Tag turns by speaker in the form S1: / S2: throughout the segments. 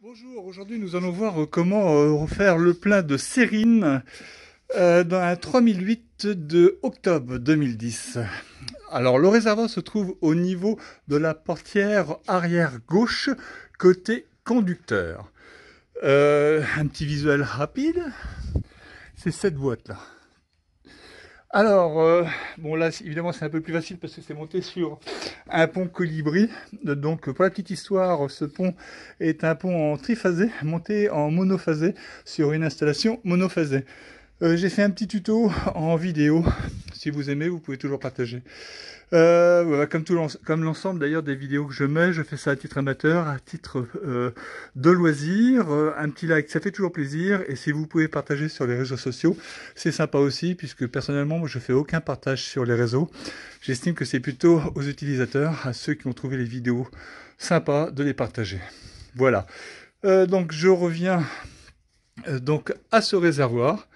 S1: Bonjour, aujourd'hui nous allons voir comment refaire le plein de Sérine dans un 3008 de octobre 2010. Alors le réservoir se trouve au niveau de la portière arrière gauche, côté conducteur. Un petit visuel rapide, c'est cette boîte là. Alors, bon là évidemment c'est un peu plus facile parce que c'est monté sur un pont colibri. Donc pour la petite histoire, ce pont est un pont en triphasé, monté en monophasé sur une installation monophasée. J'ai fait un petit tuto en vidéo. Si vous aimez, vous pouvez toujours partager. Voilà, comme l'ensemble d'ailleurs des vidéos que je mets, je fais ça à titre amateur, à titre de loisir. Un petit like, ça fait toujours plaisir. Et si vous pouvez partager sur les réseaux sociaux, c'est sympa aussi, puisque personnellement, moi, je fais aucun partage sur les réseaux. J'estime que c'est plutôt aux utilisateurs, à ceux qui ont trouvé les vidéos sympas, de les partager. Voilà. Donc je reviens donc à ce réservoir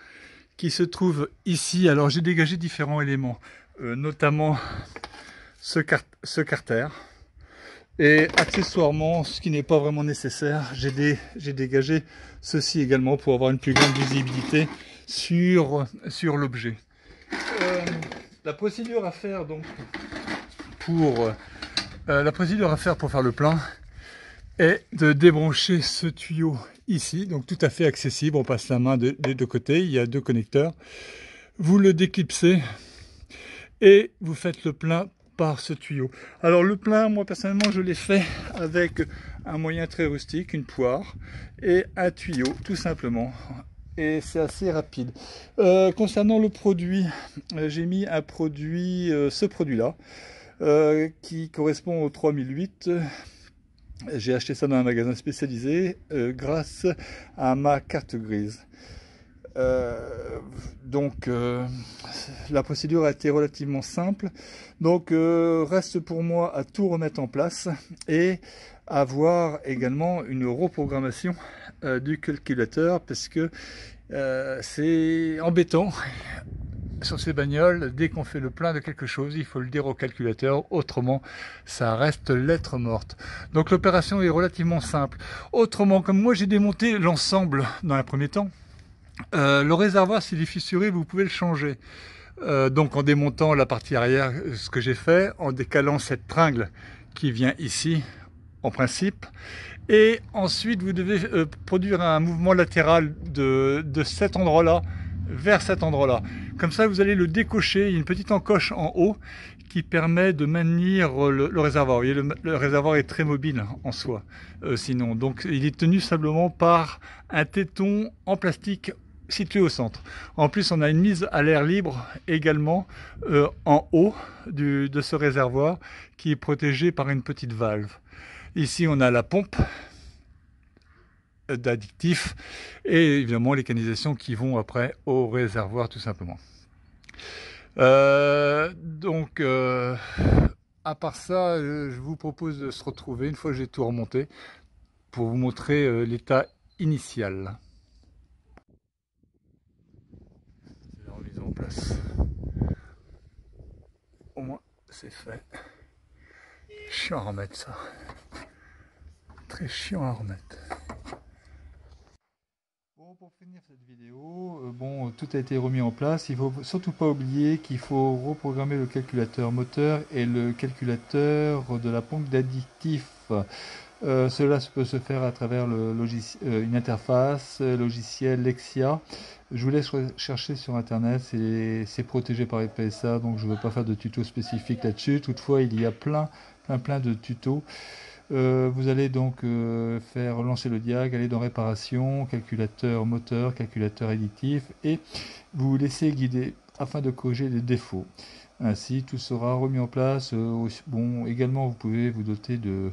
S1: qui se trouve ici. Alors j'ai dégagé différents éléments, notamment ce carter, et accessoirement, ce qui n'est pas vraiment nécessaire, j'ai dégagé ceci également pour avoir une plus grande visibilité sur l'objet. La procédure à faire donc pour faire le plein est de débrancher ce tuyau ici, donc tout à fait accessible. On passe la main des deux côtés, il y a deux connecteurs. Vous le déclipsez et vous faites le plein par ce tuyau. Alors le plein, moi personnellement, je l'ai fait avec un moyen très rustique, une poire et un tuyau, tout simplement. Et c'est assez rapide. Concernant le produit, j'ai mis un produit, ce produit-là, qui correspond au 3008. J'ai acheté ça dans un magasin spécialisé grâce à ma carte grise. Donc la procédure a été relativement simple. Donc reste pour moi à tout remettre en place et avoir également une reprogrammation du calculateur, parce que c'est embêtant sur ces bagnoles. Dès qu'on fait le plein de quelque chose, il faut le dire au calculateur, autrement ça reste lettre morte. Donc l'opération est relativement simple. Autrement, comme moi j'ai démonté l'ensemble dans un premier temps, le réservoir, s'il est fissuré, vous pouvez le changer. Donc en démontant la partie arrière, ce que j'ai fait, en décalant cette tringle qui vient ici, en principe, et ensuite vous devez produire un mouvement latéral de cet endroit-là vers cet endroit-là. Comme ça, vous allez le décocher. Il y a une petite encoche en haut qui permet de maintenir le réservoir. Vous voyez, le réservoir est très mobile en soi, sinon. Donc, il est tenu simplement par un téton en plastique situé au centre. En plus, on a une mise à l'air libre également en haut de ce réservoir qui est protégé par une petite valve. Ici, on a la pompe d'additifs et évidemment les canalisations qui vont après au réservoir, tout simplement. Donc à part ça, je vous propose de se retrouver une fois que j'ai tout remonté pour vous montrer l'état initial. C'est la remise en place. Au moins c'est fait. Chiant à remettre ça. Très chiant à remettre. Bon, pour finir cette vidéo, bon, tout a été remis en place. Il ne faut surtout pas oublier qu'il faut reprogrammer le calculateur moteur et le calculateur de la pompe d'additifs. Cela peut se faire à travers une interface logiciel Lexia. Je vous laisse chercher sur internet, c'est protégé par PSA, donc je ne veux pas faire de tuto spécifique là-dessus. Toutefois, il y a plein de tutos. Vous allez donc faire lancer le diag, aller dans réparation, calculateur moteur, calculateur additif, et vous vous laissez guider afin de corriger les défauts. Ainsi, tout sera remis en place. Bon, également, vous pouvez vous doter de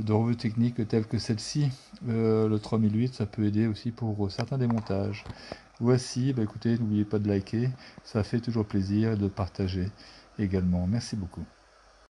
S1: revues techniques telles que celle-ci. Le 3008, ça peut aider aussi pour certains démontages. Voici, écoutez, n'oubliez pas de liker, ça fait toujours plaisir, de partager également. Merci beaucoup.